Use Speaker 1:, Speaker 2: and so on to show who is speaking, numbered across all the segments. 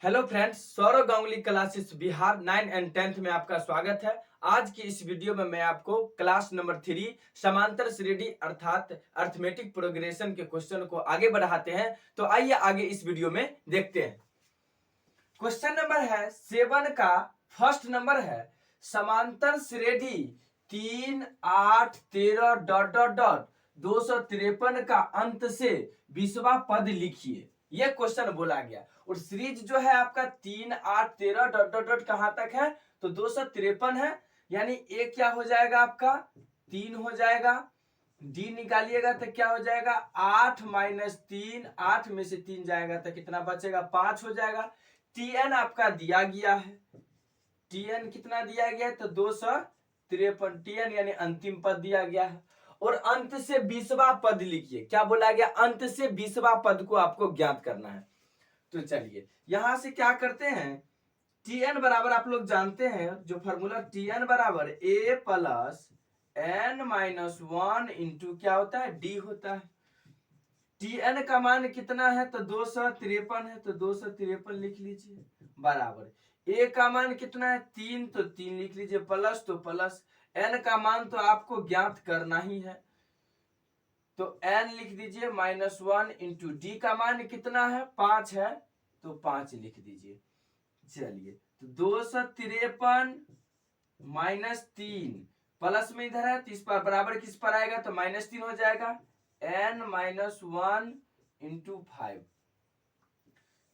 Speaker 1: Hello friends, Saurav Ganguly classes Bihar 9 and 10th में आपका स्वागत है। आज की इस वीडियो में मैं आपको क्लास नंबर 3 समांतर श्रेणी अर्थात अर्थमेटिक प्रोग्रेशन के क्वेश्चन को आगे बढ़ाते हैं। तो आइए आगे इस वीडियो में देखते हैं। क्वेश्चन नंबर है 7 का फर्स्ट नंबर है समांतर श्रेणी 3, 8, 13 डॉट डॉट डॉट 253 का अंत से 20वां पद लिखिए। यह क्वेश्चन बोला गया और सीरीज जो है आपका 3, 8, 13 डॉट डॉट डॉट कहां तक है तो 253 है, यानी ए क्या हो जाएगा आपका 3 हो जाएगा। डी निकालिएगा तो क्या हो जाएगा 8 माइनस 3, 8 में से 3 जाएगा तो कितना बचेगा 5 हो जाएगा। टीएन आपका दिया गया है, टीएन कितना दिया गया है तो 253 टीएन यानी अंतिम पद दिया गया है और अंत से 20वां पद लिखिए। क्या बोला गया अंत से 20वां पद को आपको ज्ञात करना है। तो चलिए यहां से क्या करते हैं, टीएन बराबर आप लोग जानते हैं जो फॉर्मूला टीएन बराबर A plus N minus 1 into क्या होता है डी होता है। टीएन का मान कितना है तो 253 है तो 253 लिख लीजिए बराबर ए का मान कितना है 3 तो 3 लिख लीजिए प्लस तो प्लस एन का मान तो आपको ज्ञात करना ही है तो एन लिख दीजिए -1 इंटू डी का मान कितना है 5 है तो 5 लिख दीजिए। चलिए तो 253 -3 प्लस में इधर है तो इस पर बराबर किस पर आएगा तो -3 हो जाएगा n-1 इंटू 5।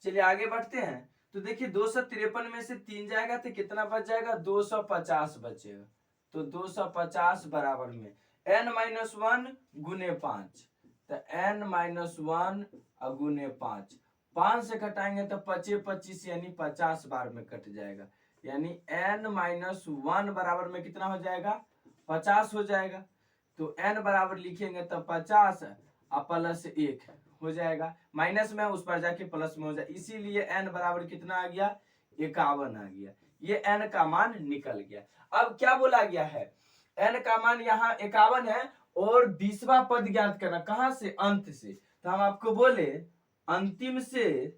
Speaker 1: चलिए आगे बढ़ते हैं तो देखिए 253 में से 3 जाएगा तो कितना बच जाएगा 250 बचेगा तो 250 बराबर में n-1 गुने 5 तो n-1 गुने 5 से घटाएंगे तो 25 यानी 50 बार में कट जाएगा यानी n-1 बराबर में कितना हो जाएगा 50 हो जाएगा। तो n बराबर लिखेंगे तो 50 प्लस 1 हो जाएगा, माइनस में उस पर जाके प्लस में हो जाए, इसीलिए n बराबर कितना आ गया 51 आ गया। ये n का मान निकल गया। अब क्या बोला गया है n का मान यहाँ 51 है और 20वां पद ज्ञात करना कहां से अंत से। तो हम आपको बोले अंतिम से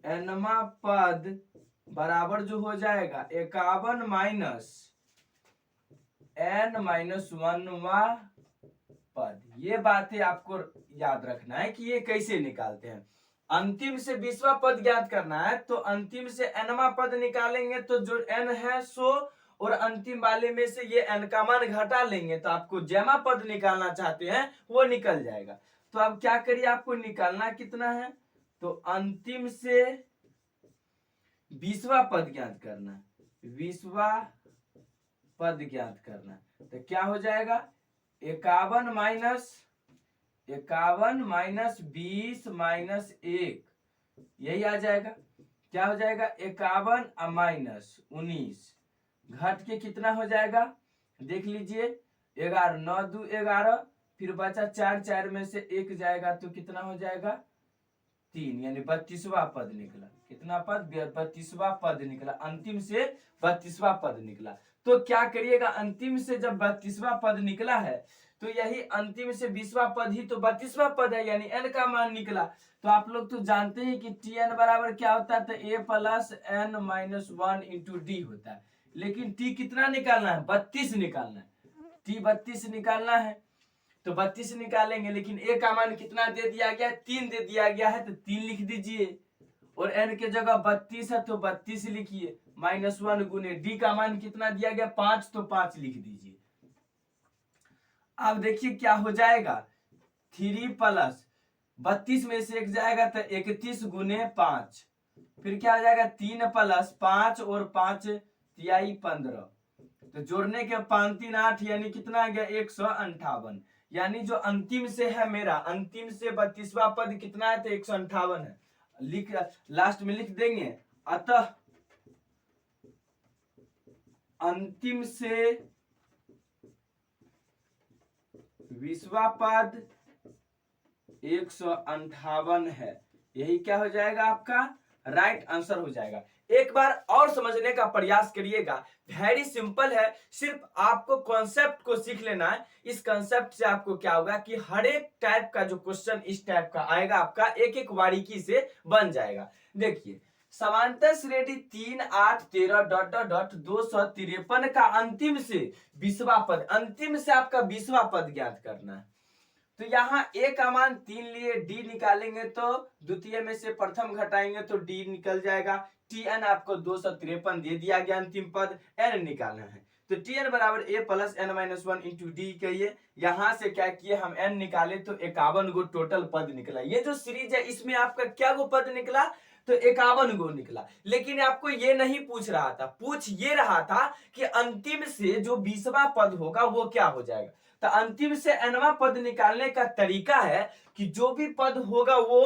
Speaker 1: nवां पद बराबर जो हो जाएगा 51 माइनस n-1वां पद। ये बातें आपको याद रखना है कि ये कैसे निकालते हैं। अंतिम से 20वां पद ज्ञात करना है तो अंतिम से nवां पद निकालेंगे तो जो n है 100 और अंतिम वाले में से ये n का मान घटा लेंगे तो आपको जमा पद निकालना चाहते हैं वो निकल जाएगा। तो अब क्या करिए आपको निकालना कितना है तो अंतिम से 20वां पद ज्ञात करना है, 20वां पद ज्ञात करना है तो क्या हो जाएगा 51 माइनस 20 माइनस 1 यही आ जाएगा। क्या हो जाएगा 51 माइनस 19 घट के कितना हो जाएगा देख लीजिए 11 9 2 11 फिर बचा 4 4 में से 1 जाएगा तो कितना हो जाएगा 3 यानी 32वां पद निकला। कितना पद 32वां पद निकला, अंतिम से 32वां पद निकला। तो क्या करिएगा अंतिम से जब 32वां पद निकला है तो यही अंतिम से 20वां पद ही तो 32वां पद है यानी n का मान निकला। तो आप लोग तो जानते हैं कि tn बराबर क्या होता है तो a plus n-1 into D होता है, लेकिन t कितना निकालना है 32 निकालना है, t 32 निकालना है तो 32 निकालेंगे, लेकिन a का मान कितना दे दिया गया 3 दे दिया गया है तो 3 लिख दीजिए और n के जगह 32 है तो 32 लिखिए -1 गुने डी का मान कितना दिया गया 5 तो 5 लिख दीजिए। अब देखिए क्या हो जाएगा 3 प्लस 32 में से 1 जाएगा तो 31 गुने 5 फिर क्या हो जाएगा 3 प्लस 5 और 5 तिहाई 15 तो जोड़ने के 5 3 8 यानी कितना आ गया 158 यानी जो अंतिम से है मेरा अंतिम से 32वां पद कितना है तो 158 है, लिख लास्ट में लिख देंगे। अतः अंतिम से 20वां पद 158 है, यही क्या हो जाएगा आपका राइट आंसर हो जाएगा। एक बार और समझने का प्रयास करिएगा, वेरी सिंपल है, सिर्फ आपको कॉन्सेप्ट को सीख लेना है। इस कॉन्सेप्ट से आपको क्या होगा कि हर एक टाइप का जो क्वेश्चन इस टाइप का आएगा आपका एक एक बारीकी से बन जाएगा। देखिए, समांतर श्रेणी 3 8 13 डॉट डॉट डॉट 253 का अंतिम से 20वां पद, अंतिम से आपका 20वां पद ज्ञात करना है। तो यहाँ ए का मान 3 लिए, डी निकालेंगे तो द्वितीय में से प्रथम घटाएंगे तो डी निकल जाएगा। टी एन आपको 253 दे दिया गया, अंतिम पद एन निकालना है। तो टी एन बराबर A plus N minus 1 into D कहिए। यहाँ से क्या किए हम एन निकाले तो 51 गो टोटल पद निकला। ये जो सीरीज है इसमें आपका क्या गो पद निकला, तो 51 गो निकला। लेकिन आपको ये नहीं पूछ रहा था, पूछ ये रहा था कि अंतिम से जो 20वां पद होगा वो क्या हो जाएगा। तो अंतिम से nवां पद निकालने का तरीका है कि जो भी पद होगा वो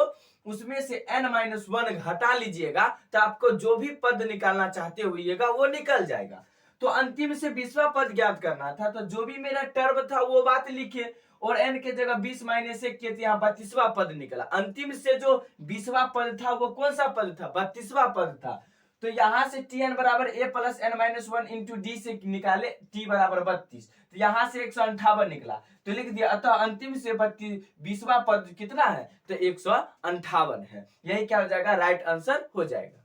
Speaker 1: उसमें से n-1 घटा लीजिएगा, तो आपको जो भी पद निकालना चाहते होइएगा वो निकल जाएगा। तो अंतिम से 20वां पद ज्ञात करना था, तो जो भी मेरा टर्म था वो बात लिखिए, और n के जगह 20 माइनस 1 किए, यहाँ 32वां पद निकला। अंतिम से जो 20वां पद था वो कौन सा पद था, 32वां पद था। तो यहां से टी एन बराबर A plus N minus 1 into D से निकाले टी बराबर 32, तो यहां से 158 निकला, तो लिख दिया। अतः अंतिम से 20वां पद कितना है, तो 158 है। यही क्या हो जाएगा, राइट आंसर हो जाएगा।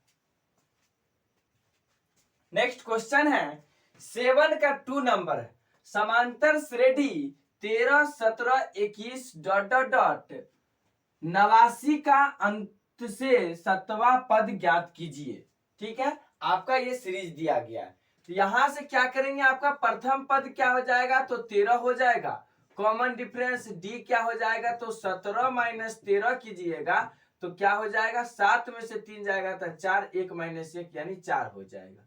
Speaker 1: नेक्स्ट क्वेश्चन है 7 का 2 नंबर है, समांतर श्रेणी 13 17 21 डॉट डॉट डॉट 89 का अंत से 7वां पद ज्ञात कीजिए। ठीक है, आपका ये सीरीज दिया गया है, तो यहां से क्या करेंगे, आपका प्रथम पद क्या हो जाएगा, तो 13 हो जाएगा। कॉमन डिफरेंस डी क्या हो जाएगा, तो 17 माइनस 13 कीजिएगा तो क्या हो जाएगा, 7 में से 3 जाएगा तो 4, 1 माइनस 1 यानी 4 हो जाएगा।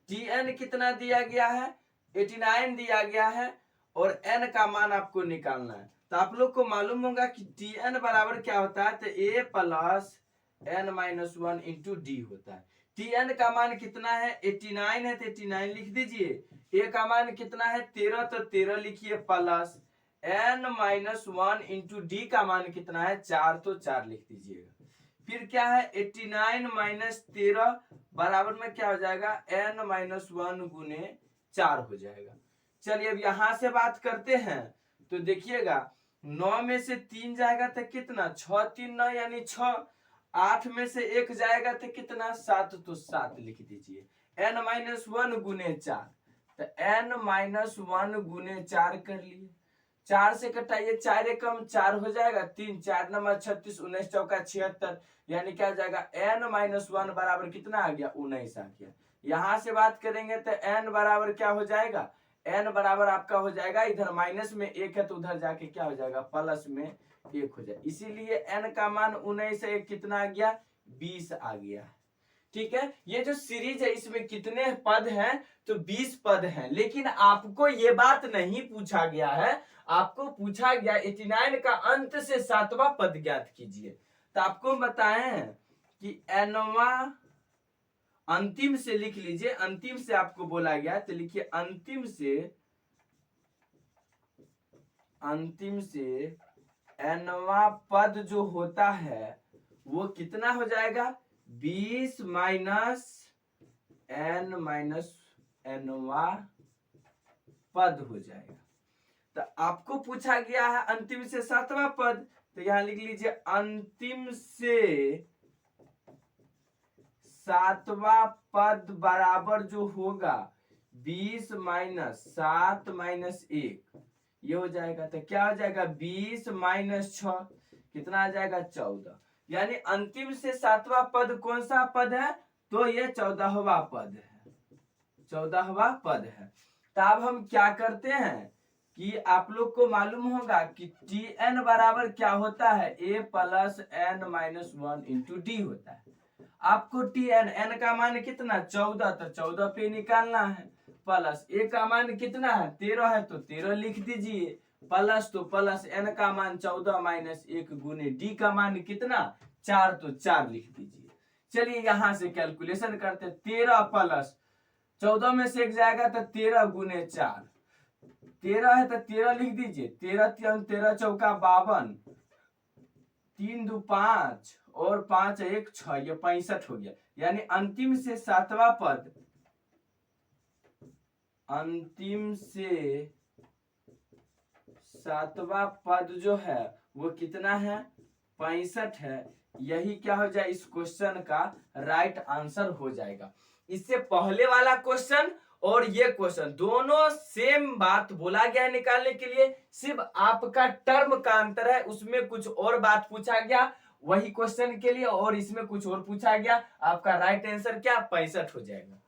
Speaker 1: टी एन कितना दिया गया है, 89 दिया गया है, और एन का मान आपको निकालना है। तो आप लोग को मालूम होगा कि टी एन बराबर क्या होता है, तो A plus N minus 1 into D होता है। टी एन का मान कितना है, 89 है तो 89 लिख दीजिए। ए का मान कितना है 13, तो 13 लिखिए, plus N minus 1 into D का मान कितना है 4, तो 4 लिख दीजिएगा। फिर क्या है 89 माइनस 13 बराबर में क्या हो जाएगा, एन माइनस 1 गुने 4 हो जाएगा। चलिए अब यहां से बात करते हैं, तो देखिएगा 9 में से 3 जाएगा तो कितना, 6 3 9 यानी 6, 8 में से 1 जाएगा तो कितना, 7, तो 7 लिख दीजिए। n माइनस 1 गुने 4, तो n माइनस 1 गुने 4 कर लिए। 4 से कटाइए, 4 एकम 4 हो जाएगा, 3 4 नंबर 36, 19 चौका 76, यानी क्या हो जाएगा, n माइनस 1 बराबर कितना आ गया, 19 आ गया। यहां से बात करेंगे तो n बराबर क्या हो जाएगा, n बराबर आपका हो जाएगा, इधर माइनस में 1 है तो उधर जाके क्या हो जाएगा, प्लस में 1 हो जाए, इसीलिए n का मान 19 से 1 कितना आ गया, 20 आ गया। ठीक है, ये जो सीरीज है इसमें कितने पद हैं, तो 20 पद हैं। लेकिन आपको ये बात नहीं पूछा गया है, आपको पूछा गया 89 का अंत से 7वां पद ज्ञात कीजिए। तो आपको बताएं कि एनवा अंतिम से लिख लीजिए, अंतिम से आपको बोला गया तो लिखिए अंतिम से एनवा पद जो होता है वो कितना हो जाएगा, 20 माइनस एन माइनस एनवा पद हो जाएगा। तो आपको पूछा गया है अंतिम से 7वां पद, तो यहां लिख लीजिए अंतिम से 7वां पद बराबर जो होगा 20 माइनस 7 माइनस 1, ये हो जाएगा। तो क्या हो जाएगा, 20 माइनस 6 कितना आ जाएगा, 14, यानी अंतिम से 7वां पद कौन सा पद है, तो ये 14वां पद है, 14वां पद है। तो अब हम क्या करते हैं कि आप लोग को मालूम होगा कि टी एन बराबर क्या होता है, A plus N minus 1 into D होता है। आपको टी एन का मान कितना, 14, तो 14 पे निकालना है, प्लस ए का मान कितना है 13 है तो 13 लिख दीजिए, प्लस तो प्लस एन का मान 14 माइनस 1 गुने डी का मान कितना 4, तो 4 लिख दीजिए। चलिए यहां से कैलकुलेशन करते, 13 प्लस 14 में से 1 जाएगा तो 13 गुने 4, 13 है तो 13 लिख दीजिए, 13 3 13 चौका 52, 3 2 5 और 5 1 6, ये 65 हो गया। यानी अंतिम से सातवां पद, अंतिम से सातवां पद जो है वो कितना है, 65 है। यही क्या हो जाए, इस क्वेश्चन का राइट आंसर हो जाएगा। इससे पहले वाला क्वेश्चन और ये क्वेश्चन दोनों सेम बात बोला गया है निकालने के लिए, सिर्फ आपका टर्म का अंतर है, उसमें कुछ और बात पूछा गया वही क्वेश्चन के लिए और इसमें कुछ और पूछा गया। आपका राइट आंसर क्या, 65 हो जाएगा।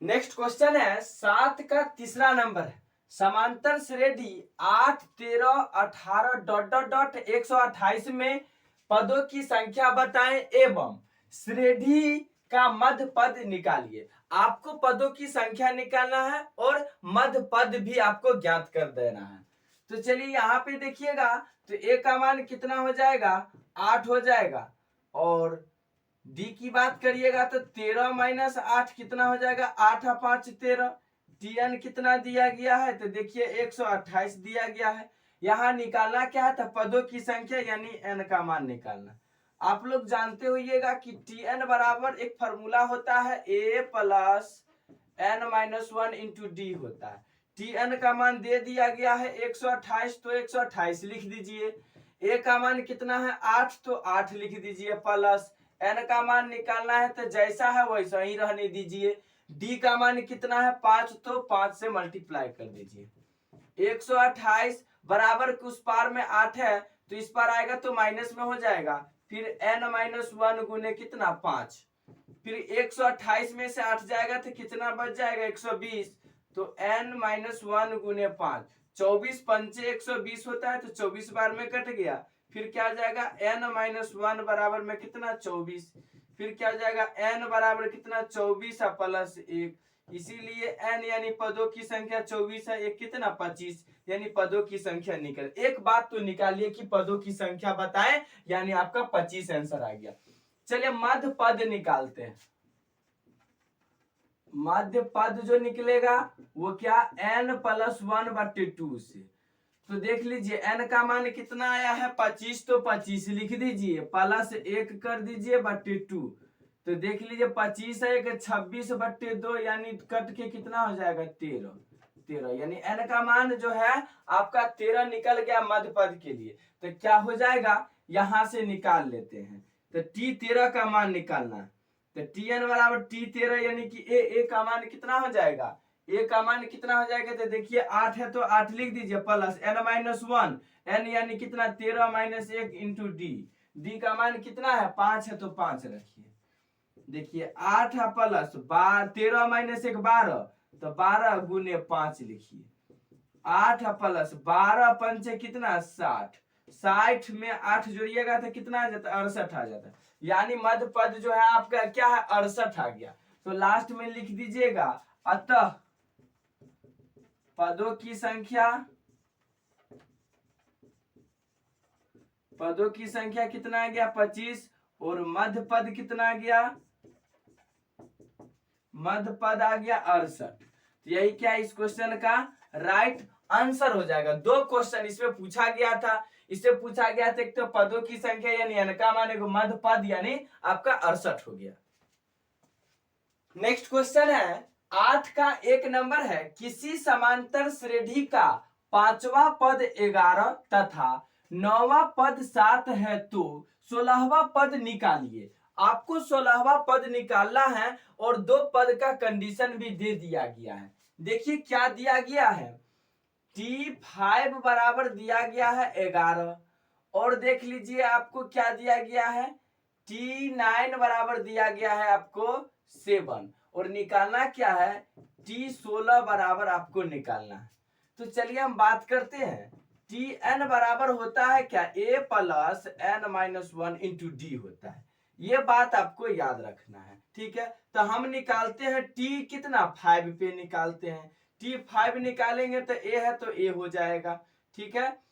Speaker 1: नेक्स्ट क्वेश्चन है 7 का तीसरा नंबर है, समांतर श्रेणी 8, 13, 18 डॉट डॉट डॉट 128 में पदों की संख्या बताएं एवं श्रेणी का मध्य पद निकालिए। आपको पदों की संख्या निकालना है और मध्य पद भी आपको ज्ञात कर देना है। तो चलिए यहाँ पे देखिएगा, तो ए का मान कितना हो जाएगा, 8 हो जाएगा। और डी की बात करिएगा तो 13 माइनस 8 कितना हो जाएगा, 8 और 5 13। टीएन कितना दिया गया है, तो देखिए 128 दिया गया है। यहाँ निकालना क्या है, तो पदों की संख्या यानी एन का मान निकालना। आप लोग जानते होइएगा कि टीएन बराबर एक फॉर्मूला होता है A plus N minus 1 into D होता है। टीएन का मान दे दिया गया है 128, तो 128 लिख दीजिए। ए का मान कितना है 8, तो 8 लिख दीजिए प्लस एन का मान निकालना है तो जैसा है वैसा ही रहने दीजिए। डी का मान कितना है 5, तो 5 से मल्टीप्लाई कर दीजिए। 128 बराबर उस पार में 8 है तो इस पार आएगा तो माइनस में हो जाएगा, फिर एन माइनस 1 गुने कितना 5, फिर 128 में से 8 जाएगा तो कितना बच जाएगा 120, तो एन माइनस 1 गुने 5, 24 पंचे 120 होता है तो 24 बार में कट गया। फिर क्या हो जाएगा एन माइनस 1 बराबर में कितना 24, फिर क्या हो जाएगा एन बराबर कितना 24 प्लस 1, इसीलिए एन यानी पदों की संख्या 24 है, एक कितना 25, यानी पदों की संख्या निकल। एक बात तो निकालिए कि पदों की संख्या बताएं, यानी आपका 25 आंसर आ गया। चलिए मध्य पद निकालते हैं। मध्य पद जो निकलेगा वो क्या, n प्लस 1/2 से। तो देख लीजिए n का मान कितना आया है 25, तो 25 लिख दीजिए प्लस 1 कर दीजिए बट्टे 2। तो देख लीजिए 25 है 26/2, यानी कट के कितना हो जाएगा 13, यानी n का मान जो है आपका 13 निकल गया मध्य पद के लिए। तो क्या हो जाएगा, यहां से निकाल लेते हैं। तो t13 का मान निकालना है, तो tn बराबर t13 यानी कि ए का मान कितना हो जाएगा, ए का मान कितना हो जाएगा, तो देखिए 8 है तो 8 लिख दीजिए प्लस n माइनस 1, n यानी कितना 13 माइनस 1 इंटू डी, डी का मान कितना है 5 है तो 5 रखिए। देखिए 8 है प्लस 13 माइनस 1 12, तो 12 गुने 5 लिखिए। 8 है प्लस 12 पंचे कितना 60, 60 में 8 जोड़िएगा तो कितना आ जाता है 68 आ जाता है, यानी मध्य पद जो है आपका क्या है 68 आ गया। तो लास्ट में लिख दीजिएगा अतः पदों की संख्या कितना आ गया 25, और मध्य पद कितना आ गया, मध्य पद आ गया 68। तो यही क्या इस क्वेश्चन का राइट आंसर हो जाएगा। दो क्वेश्चन इसमें पूछा गया था, इससे पूछा गया था एक तो पदों की संख्या यानी n का मान मध्य पद यानी आपका 68 हो गया। नेक्स्ट क्वेश्चन है 8 का 1 नंबर है, किसी समांतर श्रेणी का 5वां पद 11 तथा 9वां पद 7 है तो 16वां पद निकालिए। आपको 16वां पद निकालना है और दो पद का कंडीशन भी दे दिया गया है। देखिए क्या दिया गया है, T5 बराबर दिया गया है 11, और देख लीजिए आपको क्या दिया गया है T9 बराबर दिया गया है आपको 7, और निकालना क्या है T16 बराबर आपको निकालना है। तो चलिए हम बात करते हैं। Tn बराबर होता है क्या a plus n minus 1 into D होता है, ये बात आपको याद रखना है, ठीक है। तो हम निकालते हैं T कितना 5 पे निकालते हैं, T5 निकालेंगे तो a है तो a हो जाएगा, ठीक है,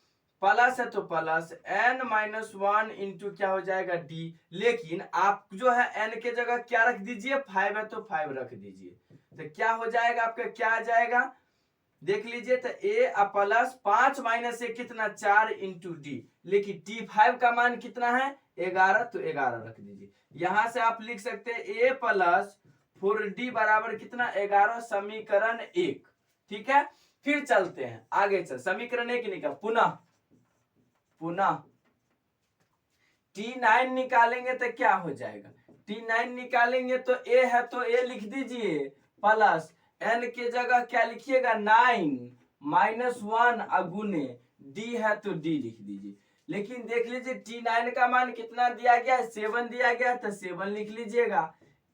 Speaker 1: प्लस है तो प्लस n माइनस 1 इंटू क्या हो जाएगा d। लेकिन आप जो है n के जगह क्या रख दीजिए 5 है तो 5 रख दीजिए, तो क्या हो जाएगा आपका क्या आ जाएगा देख लीजिए तो ए प्लस 5 माइनस ए कितना 4 इंटू डी। लेकिन T5 का मान कितना है 11, तो 11 रख दीजिए। यहां से आप लिख सकते हैं ए प्लस 4D बराबर कितना 11, समीकरण 1। ठीक है, फिर चलते हैं आगे। चल समीकरण 1 निकाल, पुनः T9 निकालेंगे तो क्या हो जाएगा, T9 निकालेंगे तो ए है तो ए लिख दीजिए प्लस n के जगह क्या लिखिएगा 9 माइनस 1 अगुने डी है तो डी लिख दीजिए। लेकिन देख लीजिए T9 का मान कितना दिया गया है 7 दिया गया है तो 7 लिख लीजिएगा।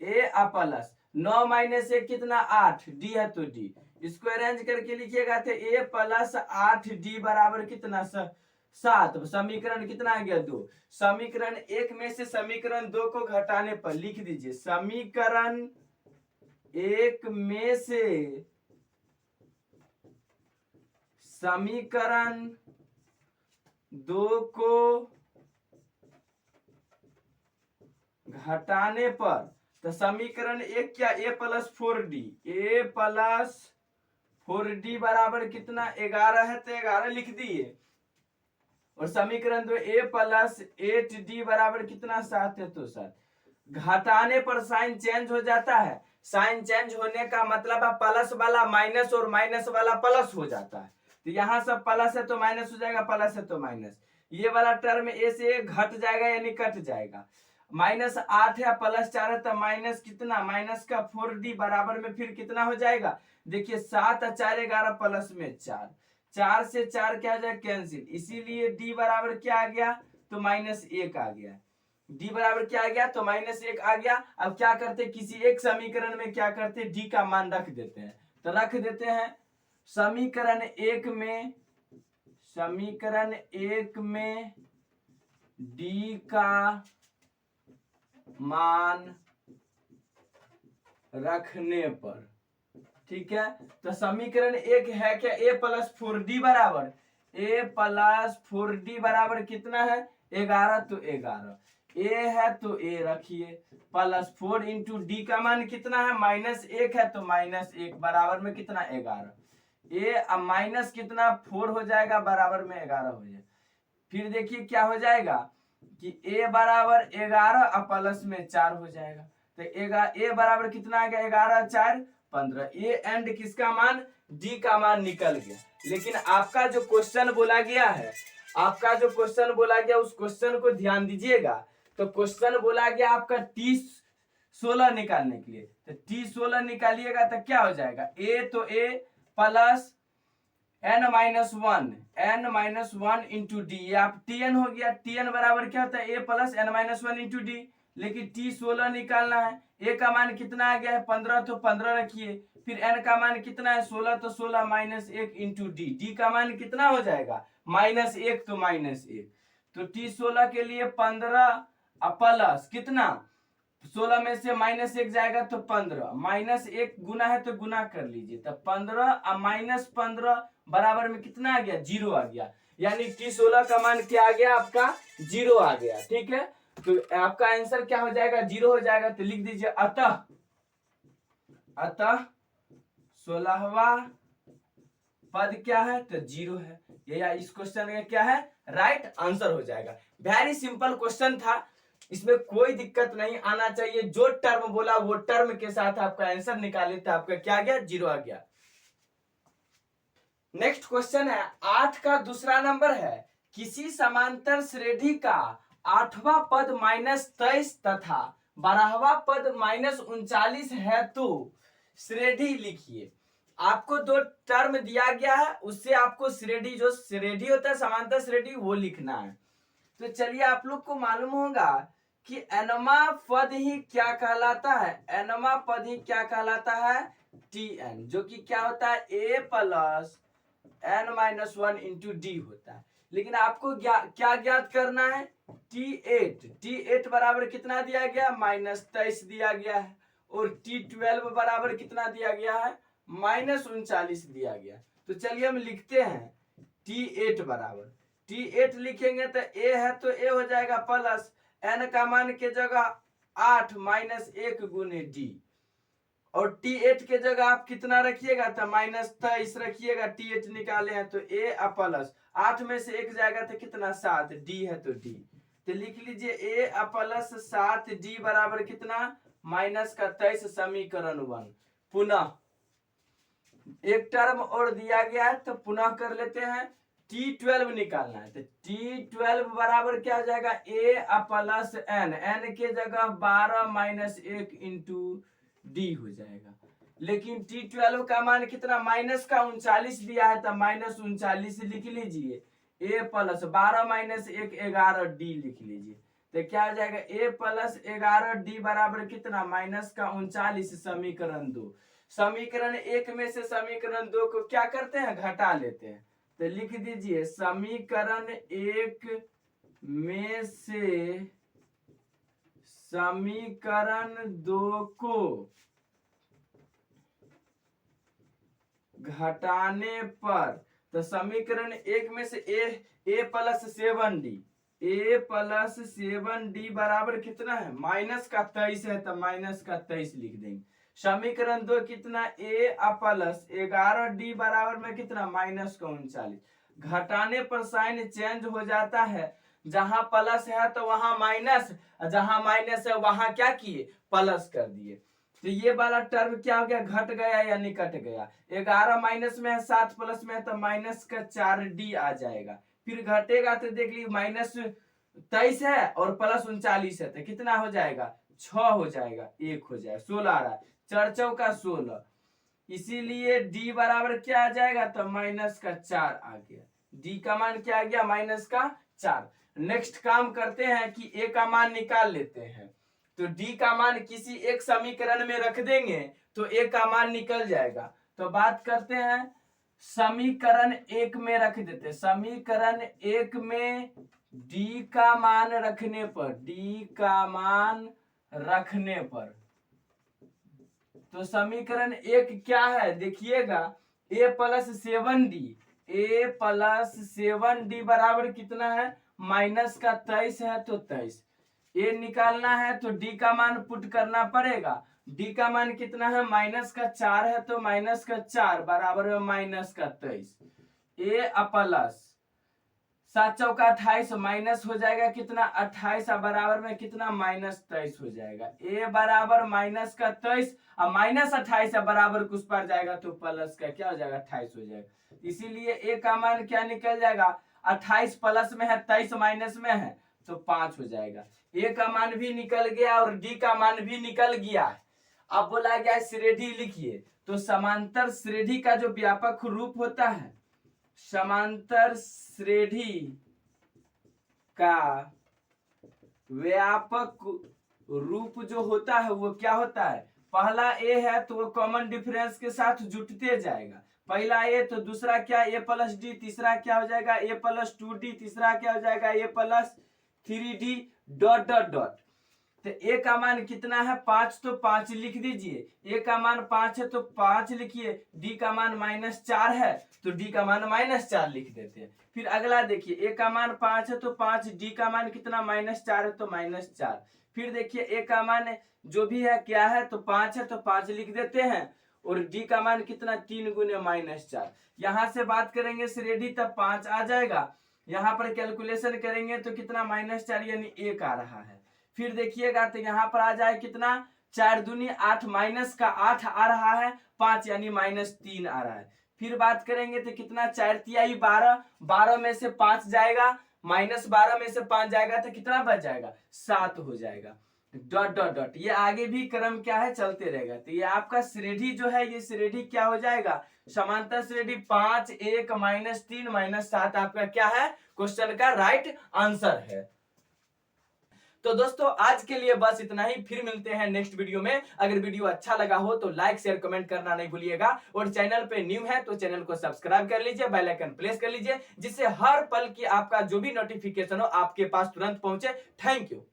Speaker 1: ए प्लस 9 माइनस 1 कितना 8, डी है तो डी। इसको अरेंज करके लिखिएगा तो ए प्लस 8D बराबर कितना 7। समीकरण कितना आ गया 2। समीकरण 1 में से समीकरण 2 को घटाने पर लिख दीजिए समीकरण 1 में से समीकरण 2 को घटाने पर, तो समीकरण 1 क्या ए प्लस 4D, ए प्लस 4D बराबर कितना 11 है तो 11 लिख दिए। और समीकरण 2 ए प्लस 8D बराबर कितना 7 है तो 7। घटाने पर साइन चेंज हो जाता है, साइन चेंज होने का मतलब है प्लस वाला माइनस और माइनस वाला प्लस हो जाता है। तो यहाँ सब प्लस है तो माइनस हो जाएगा, प्लस है तो माइनस। ये वाला टर्म ए से घट जाएगा यानी कट जाएगा। -8 है प्लस 4 है तो माइनस कितना माइनस का 4D बराबर में फिर कितना हो जाएगा, देखिए 7 और 4 11 प्लस में 4, 4 से 4 क्या हो जाएगा कैंसिल, इसीलिए D बराबर क्या आ गया तो -1 आ गया। D बराबर क्या आ गया तो -1 आ गया। अब क्या करते किसी एक समीकरण में क्या करते D का मान रख देते हैं, तो रख देते हैं समीकरण 1 में D का मान रखने पर। ठीक है, तो समीकरण 1 है क्या a प्लस 4D बराबर, a प्लस 4D बराबर कितना है 11, तो 11 a है तो a रखिए प्लस 4 इंटू डी का मान कितना है -1 है तो -1 बराबर में कितना 11, a अब माइनस कितना 4 हो जाएगा बराबर में 11 हो जाएगा। फिर देखिए क्या हो जाएगा कि a बराबर 11 और प्लस में 4 हो जाएगा, तो a बराबर कितना आ गया 11 4 15। ए एंड किसका मान डी का मान निकल गया। लेकिन आपका जो क्वेश्चन बोला गया है, आपका जो क्वेश्चन बोला गया उस क्वेश्चन को ध्यान दीजिएगा। तो क्वेश्चन बोला गया आपका T16 निकालने के लिए, तो T16 निकालिएगा तो क्या हो जाएगा a तो a plus n-1 into D, आप Tn हो गया। Tn बराबर क्या होता है a plus n-1 into D. लेकिन T16 निकालना है, a का मान कितना आ गया है 15 तो 15 रखिए, फिर n का मान कितना है 16 तो 16 -1 इंटू डी। डी का मान कितना हो जाएगा -1 तो -1, तो T16 के लिए 15 प्लस कितना 16 में से -1 जाएगा तो 15, -1 गुना है तो गुना कर लीजिए, तो 15 और -15 बराबर में कितना आ गया 0 आ गया। यानी T16 का मान क्या आ गया आपका 0 आ गया। ठीक है, तो आपका आंसर क्या हो जाएगा 0 हो जाएगा। तो लिख दीजिए अतः 16वां पद क्या है तो 0 है। ये इस क्वेश्चन का क्या है राइट आंसर हो जाएगा। वेरी सिंपल क्वेश्चन था, इसमें कोई दिक्कत नहीं आना चाहिए। जो टर्म बोला वो टर्म के साथ आपका आंसर निकाले तो आपका क्या गया 0 आ गया। नेक्स्ट क्वेश्चन है 8 का दूसरा नंबर है, किसी समांतर श्रेणी का 8वां पद -23 तथा 12वां पद -39 है तो श्रेणी लिखिए। आपको दो टर्म दिया गया है, उससे आपको श्रेणी, जो श्रेणी होता है समांतर श्रेणी, वो लिखना है। तो चलिए आप लोग को मालूम होगा कि एनवा पद ही क्या कहलाता है, एनवा पद ही क्या कहलाता है Tn, जो कि क्या होता है a plus n-1 into D होता है। लेकिन आपको क्या ज्ञात करना है T8 बराबर कितना दिया गया -23 दिया गया है, और T12 बराबर कितना दिया गया है -39 दिया गया। तो चलिए हम लिखते हैं T8 बराबर, T8 लिखेंगे तो a है तो a हो जाएगा प्लस n का मान के जगह 8 -1 गुने d, और T8 के जगह आप कितना रखिएगा, तो -23 रखिएगा। T8 निकाले हैं तो A प्लस 8 में से 1 जाएगा तो कितना, 7, D है तो D, तो लिख लीजिए A प्लस 7D बराबर कितना, -23 समीकरण 1। पुनः एक टर्म और दिया गया है तो पुनः कर लेते हैं। T12 निकालना है तो T12 बराबर क्या हो जाएगा, A प्लस n के जगह 12 - 1 इंटू D हो जाएगा। लेकिन T12 का मान कितना, माइनस का 39 दिया है तो -39 लिख लीजिए। A प्लस 12 - 1 11 D लिख लीजिए। तो क्या हो जाएगा, A प्लस 11 D बराबर कितना, -39 समीकरण 2। समीकरण 1 में से समीकरण 2 को क्या करते हैं, घटा लेते हैं। तो लिख दीजिए समीकरण 1 में से समीकरण 2 को घटाने पर, तो समीकरण 1 में से a plus 7d, a plus 7d बराबर कितना है, -23 है तो -23 लिख देंगे। समीकरण 2 कितना, a प्लस 11d बराबर में कितना, -39। घटाने पर साइन चेंज हो जाता है, जहां प्लस है तो वहां माइनस, जहां माइनस है वहां क्या किए, प्लस कर दिए। तो ये वाला टर्म क्या हो गया, घट गया यानी कट गया। 11 माइनस में है, 7 प्लस में है तो -4d आ जाएगा। फिर घटेगा तो देख लीजिए -23 है और प्लस 39 है तो कितना हो जाएगा, 6 हो जाएगा, 1 हो जाएगा, 16 आ रहा है, 4 चौका 16। इसीलिए d बराबर क्या आ जाएगा, तो -4 आ गया। d का मान क्या आ गया, -4। नेक्स्ट काम करते हैं कि a का मान निकाल लेते हैं। तो d का मान किसी एक समीकरण में रख देंगे तो a का मान निकल जाएगा। तो बात करते हैं समीकरण 1 में रख देते, समीकरण 1 में d का मान रखने पर, d का मान रखने पर, तो समीकरण 1 क्या है देखिएगा, a plus 7d, a plus 7d बराबर कितना है, -23 है तो 23। ए निकालना है तो डी का मान पुट करना पड़ेगा। डी का मान कितना है, -4 है तो -4 बराबर में -23। ए प्लस 7 चौका 28 माइनस हो जाएगा कितना, 28 बराबर में कितना, -23 हो जाएगा। ए बराबर -23 और -28 बराबर कुछ पर जाएगा तो प्लस का क्या हो जाएगा, 28 हो जाएगा। इसीलिए ए का मान क्या निकल जाएगा, 28 प्लस में है, 23 माइनस में है तो 5 हो जाएगा। ए का मान भी निकल गया और डी का मान भी निकल गया। अब बोला गया श्रेणी लिखिए, तो समांतर श्रेणी का जो व्यापक रूप होता है, समांतर श्रेणी का व्यापक रूप जो होता है वो क्या होता है, पहला ए है तो वो कॉमन डिफरेंस के साथ जुटते जाएगा। पहला ए तो दूसरा क्या, ए प्लस डी, तीसरा क्या हो जाएगा, ए प्लस 2d, तीसरा क्या हो जाएगा, A plus 3d dot dot dot. तो ए का मान कितना है, 5, तो 5 लिख दीजिए। ए का मान 5 है तो 5 लिखिए। डी का मान -4 है तो डी का मान -4 लिख देते हैं। फिर अगला देखिए, ए का मान 5 है तो 5, डी का मान कितना, -4 है तो -4। फिर देखिए ए का मान जो भी है क्या है, तो 5 है तो 5 लिख देते हैं और डी का मान कितना, 3 गुने -4। यहां से बात करेंगे श्रेणी तब 5 आ जाएगा। यहाँ पर कैलकुलेशन करेंगे तो कितना, -4 यानी 1 आ रहा है। फिर देखिएगा तो यहाँ पर आ जाए कितना, 4 दूनी 8, माइनस का 8 आ रहा है, 5 यानी -3 आ रहा है। फिर बात करेंगे तो कितना, 4 तिहाई 12, 12 में से 5 जाएगा, -12 में से 5 जाएगा तो कितना बच जाएगा, 7 हो जाएगा। डॉट डॉट डॉट, ये आगे भी क्रम क्या है, चलते रहेगा। तो ये आपका श्रेणी जो है, ये श्रेणी क्या हो जाएगा, समांतर श्रेणी 5, 1, -3, -7 आपका क्या है, क्वेश्चन का राइट आंसर है। तो दोस्तों आज के लिए बस इतना ही, फिर मिलते हैं नेक्स्ट वीडियो में। अगर वीडियो अच्छा लगा हो तो लाइक शेयर कमेंट करना नहीं भूलिएगा, और चैनल पे न्यू है तो चैनल को सब्सक्राइब कर लीजिए, बेल आइकन प्रेस कर लीजिए, जिससे हर पल की आपका जो भी नोटिफिकेशन हो आपके पास तुरंत पहुंचे। Thank you.